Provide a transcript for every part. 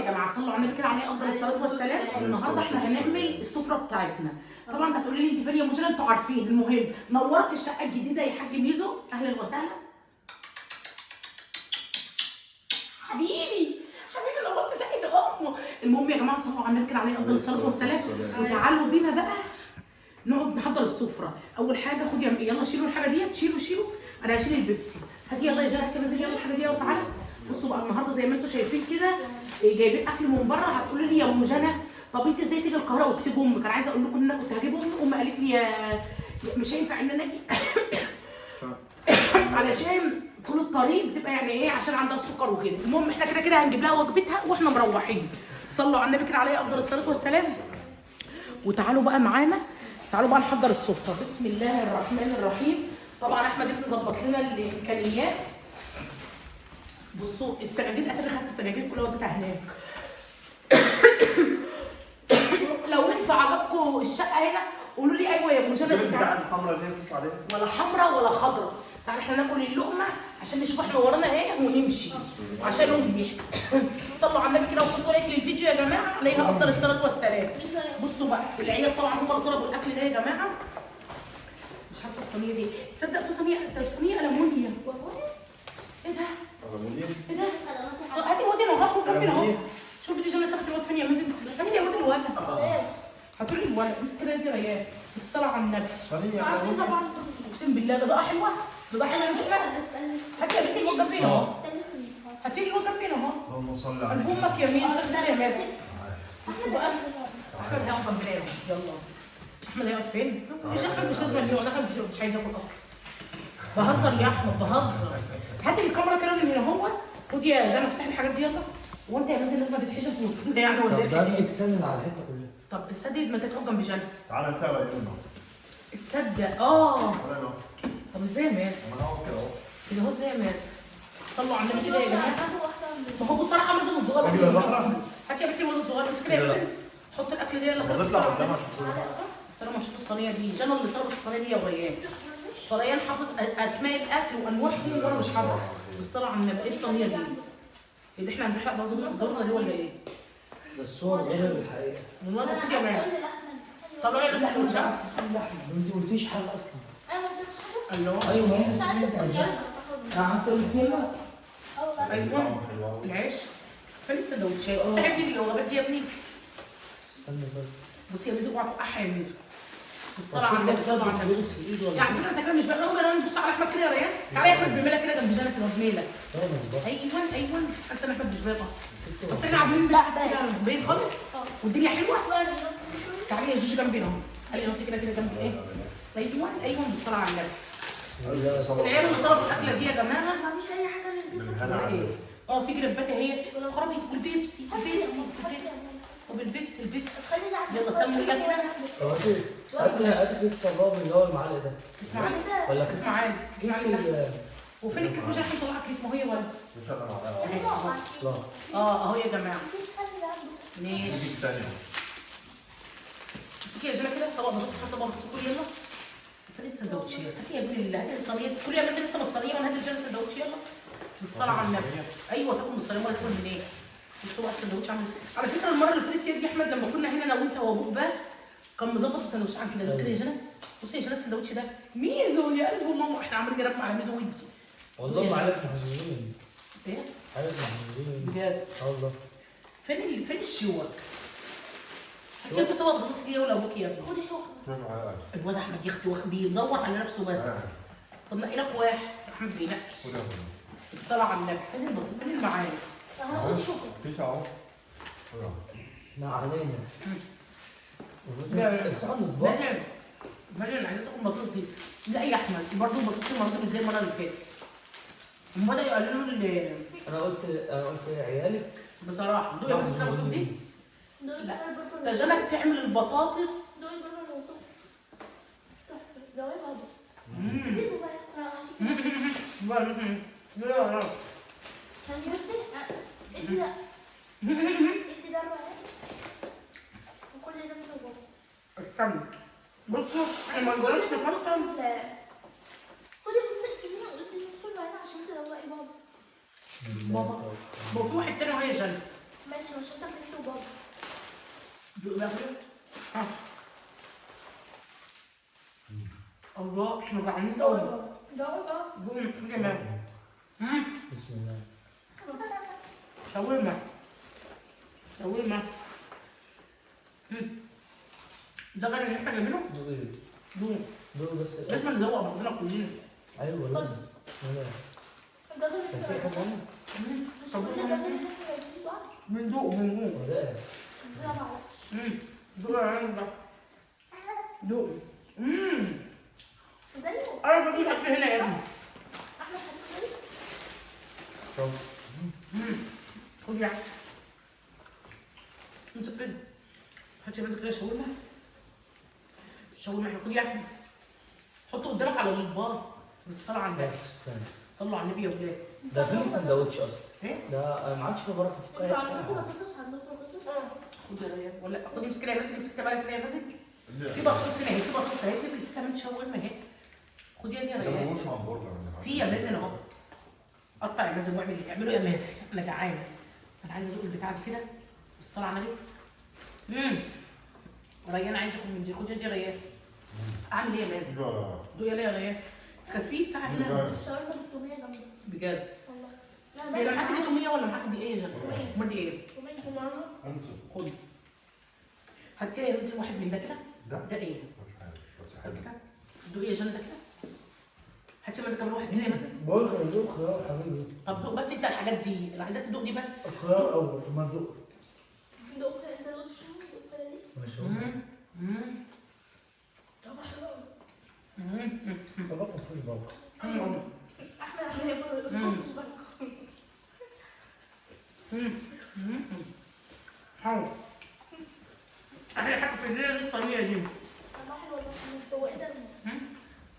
يا جماعه صلوا على النبي كده عليه افضل الصلاه والسلام. النهارده احنا هنعمل السفره بتاعتنا. طبعا انت هتقولي لي انت فين يا مجنى، انتوا عارفين. المهم نورت الشقه الجديده يا حاج ميزو، اهلا وسهلا حبيبي حبيبي، نورت شقه امه. المهم يا جماعه صلوا على النبي كده عليه افضل الصلاه والسلام، وتعالوا بينا بقى نقعد نحضر السفره. اول حاجه خد يلا شيلوا الحاجه ديت، شيلوا. انا هشيل البيبسي. هاتي يلا يا جنى، هاتي نزل يلا الحاجه دي وتعالى. بصوا بقى النهارده زي ما انتم شايفين كده جايبين اكل من بره. هتقولوا لي يا ام جنى طب انت ازاي تيجي القاهره وتسيب امك؟ انا عايزه اقول لكم ان انا كنت هجيب امي قالت لي مش هينفع ان انا اجي علشان طول الطريق بتبقى يعني ايه عشان عندها السكر وكده. المهم احنا كده كده هنجيب لها وجبتها واحنا مروحين. صلوا على النبي كده عليه افضل الصلاه والسلام. وتعالوا بقى معانا، تعالوا بقى نحضر السفره. بسم الله الرحمن الرحيم. طبعا احمد ابني ظبط لنا الامكانيات. بصوا السجاجيد، انا خدت السجاجيد كلها وديتها هناك. لو انتوا عجبكم الشقه هنا قولوا لي ايوه يا ابو جنى. بتاعت الخمره اللي بتمشي عليها ولا حمراء ولا خضراء. تعالى احنا ناكل اللقمه عشان نشوف احنا ورانا ايه ونمشي عشان امي. صلوا على النبي كده وخدوا لايك للفيديو يا جماعه عليها افضل الصلاه والسلام. بصوا بقى العيال طبعا هم اللي طلبوا الاكل ده يا جماعه. مش عارفه الصينيه دي، تصدق في صينيه المونيا. ايه ده؟ ايه ده؟ هاتي الواد اللي هاخده كمل اهو. شوف بدي جنى سابت الواد فين يا مازن؟ سابت يا واد الولد. هاتوا لي الولد امسك كده انت ريان. الصلاه على النبي. صينيه طبعا اقسم بالله الاضاءه حلوه. الاضاءه حلوه يا بنتي. هاتي يا بنتي الواد فين اهو. هاتي لي الواد فين اهو. اللهم صل على قلب امك يا ميزو ده يا مازن. بصوا بقى احمد هيقعد جنبنا يلا. احمد هيقعد فين؟ مش احمد مش لازم يقعد، احمد مش عايز ياكل اصلا. بهزر يا احمد بهزر. هاتي الكاميرا كده من هنا اهو. خدي يا جنى افتحي الحاجات دي يلا. هو انت يا مازن لازم تتحشر في وسطنا يعني ولا ايه؟ طب ده بدك سمن على الحته كلها. طب تصدق ما انت تقعد جنب جنى. تعالى انت بقى يلا. تصدق تعالى اهو. طب ازاي يا مازن؟ انا اهو كده اهو. كده اهو ازاي يا مازن؟ صلوا على النبي كده يا جماعه. ما هو بصراحه مازن الصغير. اجيب الزهره. هاتي يا بنتي الواد الصغير امسك كده يا مازن. حط الاكل ده يلا كده. نطلع قدام عشان استنى ما اشوف الصينيه دي. جنى اللي طلبت الصينيه دي يا وريان. فريان حافظ اسماء الاكل وانواعهم وانا مش حافظ. بالصلاه على النبي ايه الصينيه دي؟ ايه ده احنا هنزحلق بعض الزرنا دي ولا ايه؟ ده الصور غير الحقيقه. والله ده خد يا مان. طلعوا لي السندوتش. انت ما قلتيش حاجه اصلا. الله ايوه ما هي بس انت عايزاها. قعدت الاثنين بقى. ايوه العيش. فين السندوتش؟ افتحي لي الوجبات دي يا ابني. استنى بقى. بصي يا ميزو اوعى توقعها يا ميزو. بالصلاه على النبي صلى على النبي. يعني كده انت كده مش بقى نقوم نبص على احمد كده يا ريان. تعالى يا احمد بميلك كده جنب جنى كده بميلك. ايوه حاسه ان احمد مش باين اصلا. بس احنا عاملين لا باين خالص والدنيا حلوه. تعالي يا جوجو جنبي اهو. خلي انت كده جنبي ايه. ايوه بالصلاه على النبي. العيال اللي طلبوا الاكله دي يا جماعه مفيش اي حاجه ولا ايه؟ في جربات اهي. خرابي والبيبسي وبالبيبسي يلا سموا لنا كده. هاتي كيس الصباب اللي هو المعلق ده. كيس معاك ولا كيس معاك كيس وفين الكيس؟ مش عارفه نطلع كيس. ما هي ولا لا اهو يا جماعه. ماشي ثانيه. امسكي يا جنى كده طبق بطاطس. طبق بطاطس كل يلا. فين السندوتشات؟ هاتي يا ابني هاتي الصينيه كل يا مازن انت من الصينيه وانا هاتي الجنة سندوتش يلا. بالصلاه على النبي. ايوه تاكل من الصينيه ولا تاكل منين؟ بصوا بقى السندوتش عامل على فكره. المره اللي فاتت يا احمد لما كنا هنا انا وانت وابوك بس كان مظبط السندوتش عن كده. كده يا جنى بصي يا جنى السندوتش ده ميزو يا قلب ماما. احنا عاملين جربنا على ميزو ودي. والله معلق محظوظين. ايه؟ معلق محظوظين بجد والله. فين الشوك؟ هاتي انت طبق بطاطس ليا ولا ابوك يا ابني؟ خدي شوكه. الواد احمد يا اختي بيدور على نفسه بس. طب نقي لك واحد. احمد بينقي. الصلاه على النبي. فين المعالق؟ اهو خدي شوكه. في اهو. ما علينا. لا. افتحوا الاطباق. ماجن عايزه تاكل البطاطس دي. لا يا احمد برضه البطاطس المره مش زي المره اللي فاتت. هم بدأوا يقللوا انا قلت لعيالك بصراحه دوقي بس البطاطس دي. لا ده جنى بتعمل البطاطس. دوقي البرجر موصوف. تحفه. دوقي برضه. لا ثانية بس. انت لا. انت ده الرأي. وكل ده من جوه. استنى بصوا احنا ما نقدرش نفكر. لا. خدي بصي سيبيني قلت لي نص العين عشان تدوقي بابا. بابا في واحد تاني وهي جنى. ماشي مش انت بتكتب بابا. دوق بقى كده. ها. الله احنا جعانين قوي. جاوبا. دوق كمان. بسم الله. شاورما. شاورما. ده غير اللي احنا بنعمله؟ دوقي. دوق. دوقي بس. لازم ندوق بعضنا كلنا. ايوه لازم. ده غير كان في حاجه ثانيه؟ شاورما. بندوق بندوق. ولا لا معرفش. دوق يا عم ده. دوق. زي انا بجيب اكل هنا يا ابني. احمد حسن. طب خد يا عم. امسك كده. هات ماسك كده شاورما. الشاورما خد يا عم. حطه قدامك على الاطباق. بالصلاه على النبي. بس ثاني. صلوا على النبي يا ولاد. ده فين سندوتش اصلا؟ ايه؟ ده ما عادش في بركه في انتوا القاعه. عندكم بطاطس عندكم بطاطس؟ خد يا ريان ولا خد امسك كده يا ماسك امسك كده بقى كده يا ماسك. في بطاطس هنا اهي في بطاطس اهي في كمان شاورما اهي. خد يا دي يا ده ريان. مش همبرجر ولا حاجة. في يا مازن اهو. قطع يا مازن واعمل اللي تعمله يا مازن. انا جعانه. انا عايزه ادوق البتاع دي كده. بالصلاه على النبي. ريان عايزه اكل من دي. خد يا دي يا ريان. اعمل ايه يا مازن؟ ده دوق يا ليه يا ريان. كان في بتاع هنا. الشاورما بالتوميه جامده بجد. والله. هي لو معاك دي توميه ولا معاك دي ايه يا جماعه؟ امال دي ايه؟ توميه جمانه. انت خد. هات كده يا بنتي واحد من ده كده. ده ده ايه؟ مش عارف بس حلو. كده. دوق يا جنة كده. هات يا مازن كمان واحد كده يا مازن. بقول لك انا دوق خيار حبيبي. طب دوق بس انت الحاجات دي انا عايزاك تدوق دي بس. الخيار اول ثم دوق. دوق انت دوق الشاورما دوق كده دي. ماشي. طبعا حلو قوي. طبق ما فيهوش بركه. احمد هياكل حلو. احلى حاجه في الليله دي الطريقه دي. طعمها حلو والله. هو ايه ده؟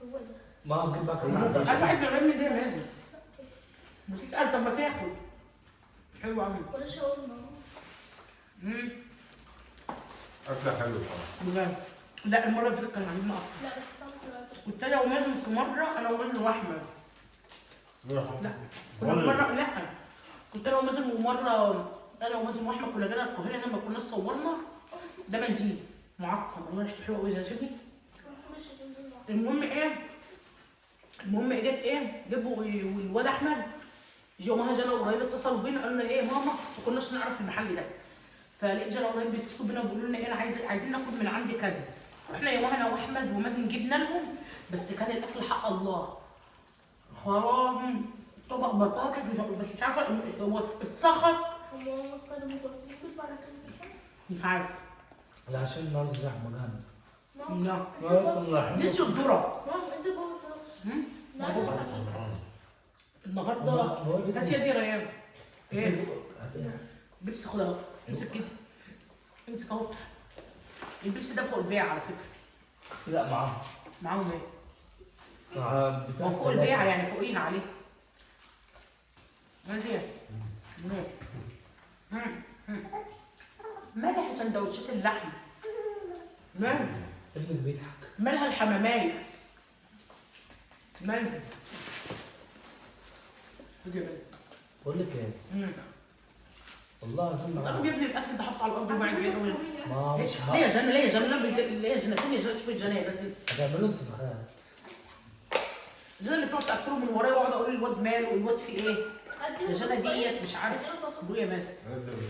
هو ده. ما هجيب بقى كمان ده انا عايز اعمل دي يا مازن. مش تسال طب ما تاكل. حلو قوي. ولا شاورما. اكله حلوه طبعا. بجد. لا المره اللي فاتت كان عندنا اكتر. لا بس طعمها حلو قوي. كنت انا ومازن في مره انا ومازن واحمد. لا كنا في ولا- مره لا كنت انا ومازن ومره انا ومازن واحمد كنا جينا القاهره هنا ما كناش صورنا. ده منديل معقم والله ريحته حلوه قوي زي شبه. ماشي جنبي. المهم جت ايه جابوا والواد احمد يومها جانا قريب اتصلوا بينا قالوا لنا ايه ماما ما كناش نعرف المحل ده. فلقيت جانا قريب بيتصلوا بينا وبيقولوا لنا ايه انا عايزين ناخد من عندي كذا. رحنا يومها انا واحمد ومازن جبنا لهم بس كان الاكل حق الله. خراب طبق بطاطس مش عارفه هو اتسخط. هم كانوا متوسطين بالبركه كده. مش عارف. لا عشان النهارده زحمه جامد. لا والله لسه الذره. ماما انت بابا خلاص. لا لا النهارده كانت يا دي ريان. ايه ايه؟ بيبسي خد اهو امسك كده. امسك اهو. البيبسي ده فوق البيع على فكره. لا معاهم. معاهم ايه؟ مع بتاع هو فوق البيع يعني فوقيها عليه. ماشي. مالها سندوتشات اللحمه؟ مالها؟ ابنك بيضحك. مالها الحمامية؟ مالها؟ خد يا بنت. بقول لك ايه؟ والله العظيم طب يا ابني الاكل ده حطه على الارض وبعد كده ما مش ليه يا جنة ليه يا جنة ليه يا جنة فين يا جنة شوفي الجنة بس هتعملوا انتفاخات. الجنة اللي بتقعد تاكله من ورايا واقعد اقول الواد ماله الواد في ايه؟ يا جنة ديت مش عارف ابويا ماسك.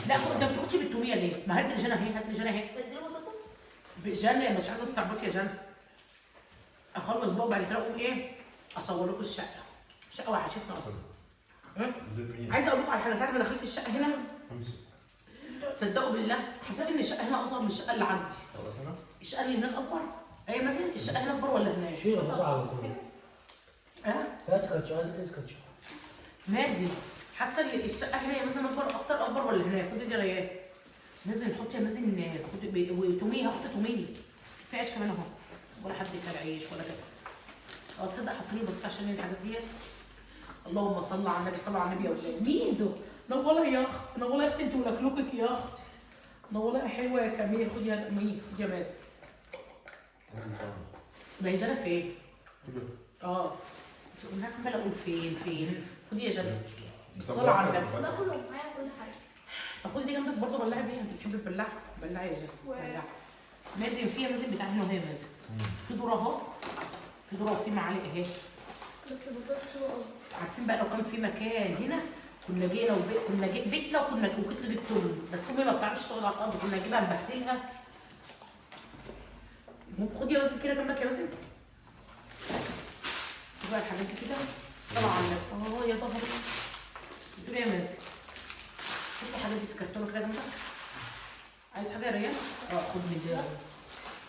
لا خد ده ما بتاخدش بالتوميه ليه؟ ما هات لي جنة اهي هات لي جنة اهي. تديله بطاطس؟ جنة مش عايزه استعبط يا جنة. اخلص بقى وبعد كده اقوم ايه؟ اصور لكم الشقة. الشقة وحشتنا اصلا. عايزه اقول لكم على حاجه ساعه ما دخلت الشقة هنا تصدقوا بالله حسيت ان الشقة هنا اصغر من الشقة اللي عندي. الشقة اللي هناك اكبر. ايه مثلا الشقة هنا اكبر ولا هناك؟ شيل الغطاء على طول. هات كاتشو عايز كيس كاتشو. مازن حاسه ان الشقه هنا مثلا اكبر ولا هناك؟ خد دي ريال. مازن حط يا مازن خد توميه حط توميه. في عيش كمان اهو. ولا حد كان عيش ولا كده. تصدق حاطين بس عشان الحاجات ديت. اللهم صل على النبي صل على النبي يا ولاد. ميزو نوله يا اخت نوله يا اختي انت ولكلكك يا اخت. نوله حلوه يا كميل خد يا مين خد يا مازن. ما هي جنى فين؟ انا عماله اقول فين خدي يا جنى. الصلاة على النبي. باكل معايا كل حاجه. خدي دي جنبك برضه بلعي بيها، انت بتحبي البلاعه؟ بلعي يا جنى بلعي. مازن فيها مازن بتاع هنا وهي مازن. في ذره اهو، في ذره وفي معالق اهي. بس البطاطس حلوه قوي. عارفين بقى لو كان في مكان هنا كنا جينا كنا بيتنا وكنت جبت امي، بس امي ما بتعرفش تقعد على الارض، كنا نجيبها نبهدلها. خدي يا مازن كده جنبك يا مازن. شوفي بقى الحاجات دي كده، الصلاة على النبي. يا ضهري. بتقولي يا مازن. شوفي الحاجات دي في الكرتونه كده جنبك. عايز حاجه يا ريان؟ خد من دي.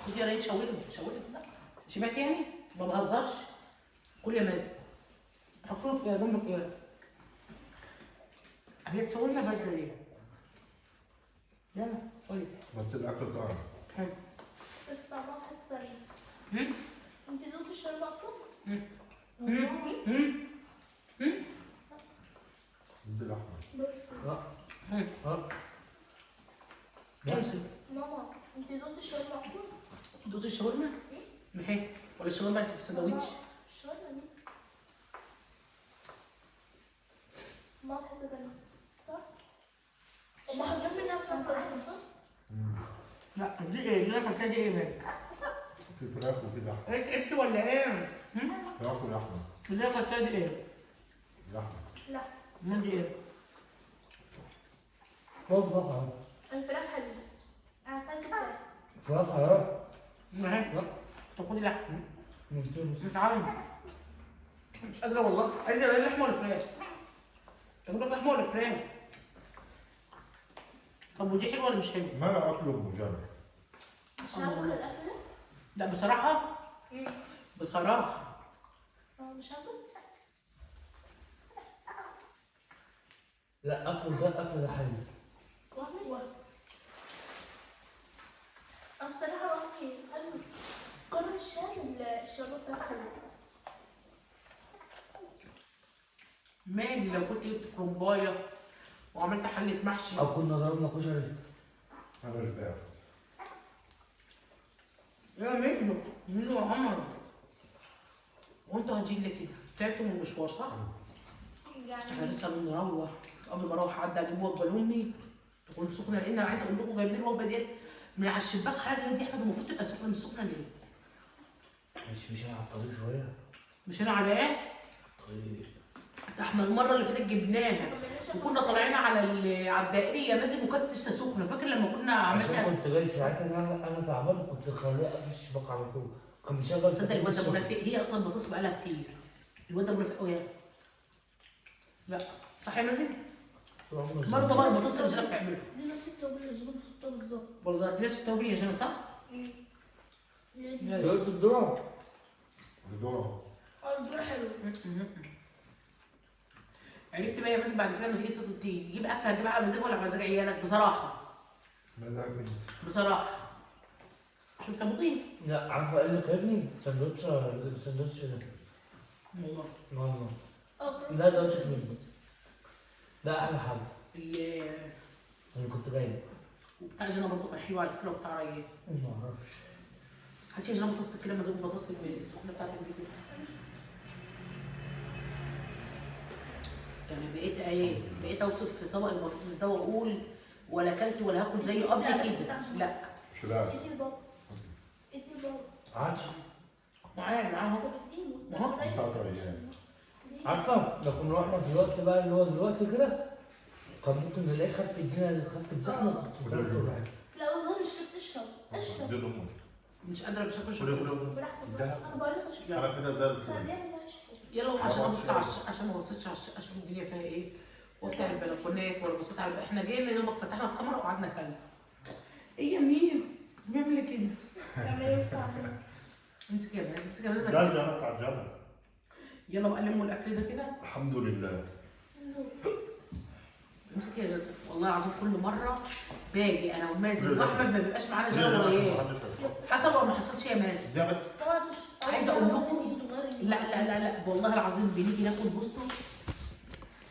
خد يا ريان شاورما كده. شبعت يعني؟ ما بهزرش. كل يا مازن. حطوا لك جنبك ايه؟ هي تصورنا بدري ليه؟ يلا قولي. بس الاكل طعم. حلو. بس طعمها في حته ثانيه. انت دوقتي الشوربه اصلا؟ دي لحمه. امسك. ماما انت دوقتي الشوربه اصلا؟ دوقتي الشاورما؟ محي ولا الشاورما في السندوتش؟ الشوربه دي ما في حته ثانيه صح؟ وما حطيت منها فراخ صح؟ لا دي ايه؟ دي اكلتها دي ايه بقى؟ في فراخ وفي لحمه. ايه تعبتي ولا ايه؟ فراخ ولحمه. دي اكلتها دي ايه؟ لحمه. لا امال دي ايه؟ مطبخ اهو. الفراخ حلوه. انا اكلت فراخ. فراخ اهو. محي لا طب خدي لحمه. ممتاز. مش عارف. مش قادره والله. عايزه ايه لحمه ولا فراخ؟ اجيب لك لحمه ولا فراخ؟ طب ودي حلوه ولا مش حلوه؟ ما انا اكله بمجرد. مش هاكل الاكل ده؟ لا بصراحه بصراحه مش هاكل؟ لا اكل ده حلو. وهمي انا بصراحه وهمي حلو. قرن الشام الشوربه بتاعتها حلوه. مالي لو كنت جبت كرومبايه وعملت حله محشي. او كنا ضربنا كشري. انا شبعت. يا منه يا عمر. وانتوا هتجيب لي كده تعبتوا من المشوار صح؟ احنا يعني لسه بنروح. قبل ما اروح اعدي اجيب وجبه لامي تكون سخنه، لان انا عايزه اقول لكم جايبين الوجبه ديت من على الشباك حاجه دي. احنا المفروض تبقى سخنه، مش سخنه ليه؟ مش على الطريق شويه. مش هنا على ايه؟ طيب. ده احنا المره اللي فاتت جبناها وكنا طالعين على على الدائريه مازن وكانت لسه سخنه. فاكر لما كنا عشان عملنا؟ كنت جاي ساعتها انا تعبان كنت خليه اقفل الشباك على طول. كان بيشغل تصدق الواد ده منافق؟ هي اصلا بتصل بقالها كتير. الواد ده منافق قوي. لا صح يا مازن؟ برضه بقى بتصل مش عارف تعملها. دي نفس التوابل اللي الزبون بتحطها بالظبط. برضه دي نفس التوابل يا جنى صح؟ قلت الدرام. الذره. الدور حلو. عرفت بقى يا مازن بعد كده لما تيجي تجيب اكل هتجيبها على مزاج ولا على مزاج عيالك؟ بصراحه مزاج انت. بصراحه. شفت ابو طين؟ لا عارفه ايه اللي كيفني؟ السندوتش ده. والله والله. اه لا ده وشك مني. ده احلى حاجه. اللي انا كنت جاي. بتاع جنى برضه كان حلو على فكره وبتاع ريان. ما اعرفش. هاتي يا جنى بطاطس كده، ما اجيب بطاطس السخنه بتاعتك دي كده. يعني بقيت اوصف في طبق البطاطس ده واقول ولا اكلت ولا هاكل زيه قبل لا، بس كده. بتاع لا شبعت. ادي البابا. ادي البابا. عادش. معايا طب اهو. اديله. ما هو بتاعت ريان. عارفه لو كنا رحنا في الوقت بقى اللي هو دلوقتي كده كان ممكن نلاقي خف الدنيا خفت زحمه. لا والله مش كنت اشرب. اشرب. دي ضمن. مش قادره مش هاكل كل شوكولاته. كل براحتك. ده. انا بقول لك اشرب. انا كده زي الفل. خليها ما اشرب. يلا عشان ابص على الشقه، عشان ما بصيتش على الشقه اشوف الدنيا فيها ايه وافتح البلكونات ولا بصيت على احنا جينا يومك فتحنا الكاميرا وقعدنا نتكلم. ايه يا ميز بيعمل كده؟ اعمل ايه استعمل. امسك يا ميز امسك يا ميز. ده الجنة بتاع الجنة. يلا بقى لموا الاكل ده كده. الحمد لله. امسك يا جدع. والله العظيم كل مره باجي انا ومازن واحمد ما بيبقاش معانا جنى ولا ايه. حصل ولا ما حصلش يا مازن؟ ده بس. عايزه اقول لكم لا والله العظيم بنيجي ناكل. بصوا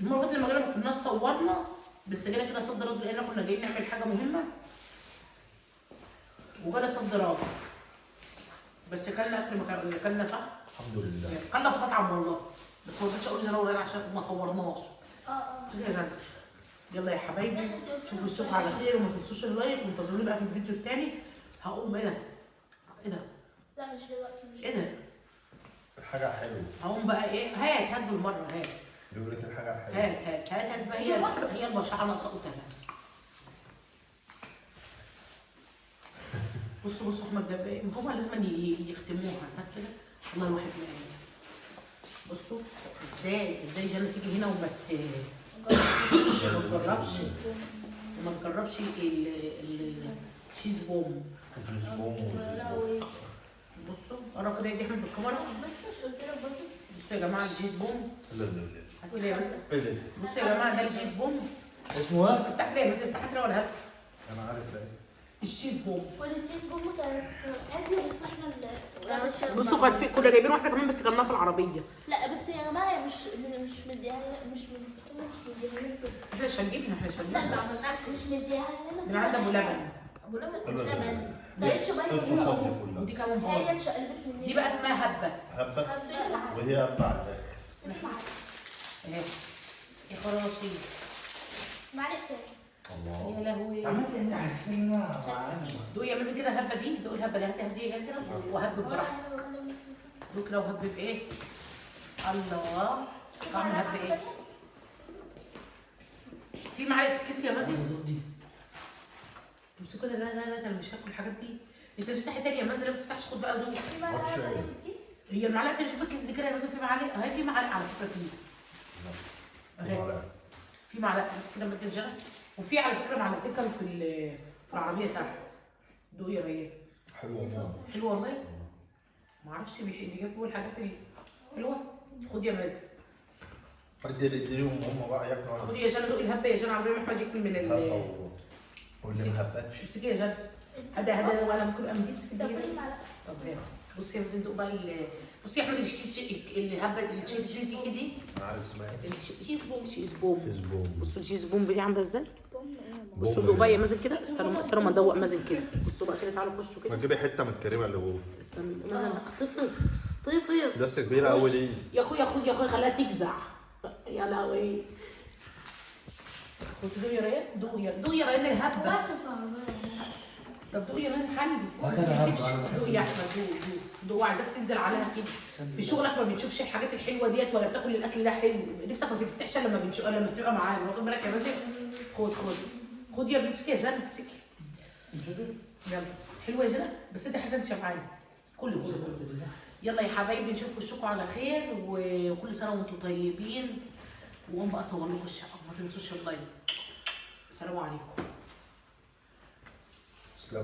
المره اللي لما جينا ما كناش صورنا، بس جينا كده صد رد لان كنا جايين نعمل حاجه مهمه وجانا صد رد. بس كلنا اكل اللي كلنا صح؟ الحمد لله. كلنا في مطعم والله، بس ما رضيتش اقول جنى ولا عشان ما صورناش. شوف يا جنى يلا يا حبايبي شوفوا الصبح على خير وما تنسوش اللايك وانتظروني بقى في الفيديو التاني. هقوم ايه ده؟ ايه ده؟ لا مش دلوقتي مش ايه ده؟ الحاجة حلوة. هقوم بقى ايه؟ هات بالمره هات. بيقول لك الحاجة حلوة. هات بقى هي البشعه ناقصه قدامها. بصوا احمد جاب ايه؟ هما لازم يختموها هات كده. والله الواحد ما قال. بصوا ازاي جنى تيجي هنا وما تجربش الشيز بوم. بصوا قرا كده يا احمد بالكاميرا. بس مش قلت لك برضه. بصوا يا جماعه الشيز بوم. لا لا لا. هاتوا لي يا مازن. ايه ده؟ بصوا يا جماعه ده الشيز بوم. اسمه ايه؟ افتح لي يا مازن افتح كده ولا هات. انا عارف ده. الشيز بوم. والتشيز بومو كانت عادي بس احنا اللي بصوا كان في كنا جايبين واحده كمان بس كنا في العربيه. لا بس يا جماعه مش مديها مش مديها لنا كده. احنا مش هنجيبها لا ده عملناها مش مديها لنا من عند ابو لبن. ابو لبن ابو لبن. كانتش بايظه الصوصات منها. دي كلها. ودي كمان هي باظت. اتشقلبت مني. دي بقى اسمها هبه. هبة. هبه. وهي هبة على الآخر. اهي يا خراشي. معلقه تاني. الله. يا لهوي. عملت اني حاسس ان انا معانا. دوق يا مازن كده الهبه دي دوق الهبه دي هات دي كده وهب براحتك. دوق كده وهب بايه؟ الله طعم الهب ايه؟ في معلقه في الكيس يا مازن. امسكوا كده لا انا مش هاكل الحاجات دي. انت بتفتحي تاني يا مازن ما تفتحش خد بقى دوق. في معلقه تانية في الكيس. هي المعلقه اللي شوف الكيس دي كده يا مازن في معلقه اهي في معلقه على فكره فيه. اهي في معلقه بس كده مدي الجنة وفي على فكره معلقتين كانوا في العربيه تحت. دوق يا ريان. حلوة والله. حلوه والله. ما اعرفش بيجيبوا الحاجات الحلوه. خد يا مازن. اديهم هم بقى ياكلوا. خد يا جنى دوق الهبه يا جنى عبد الرحمن احمد ياكل من واللي ما هبتش. امسكي يا جنى. هذا ولا ممكن ابقى نجيب امسكي طب دي قولي كده. معلقه. طب هات. بصي يا مازن دوق بقى بصي يا احمد الهبه الشيز دي. انا عارف اسمها ايه. الشيز بوم. شيز بوم. بصوا الشيز بوم دي عامله ازاي؟ بوم ايه؟ بصوا دوق بقى يا مازن كده استنوا ما ندوق مازن كده. بصوا بقى كده تعالوا خشوا ما كده. تجيبي حتة من الكريمة اللي جوه. استنوا مازن طفص. لسه كبيرة أوي دي. يا اخويا خليها تجزع. يا لهوي. كنت دوق يا ريان دوق يا ريان الهبه. طب دوق يا ريان حلو. دوق يا احمد دوق عايزاك تنزل عليها كده. في شغلك ما بنشوفش الحاجات الحلوه ديت ولا بتاكل الاكل ده حلو. نفسك ما تفتحش لما بتبقى معانا واخد بالك يا مازن. خد يا امسكي يا جنى امسكي. يلا حلوه يا جنى بس انت حاسه انت شبعانه. كل يلا يا حبايبي نشوف وشكم على خير وكل سنه وانتم طيبين. وقوم بقى اصور لكم الشقه ما تنسوش اللايك. السلام عليكم.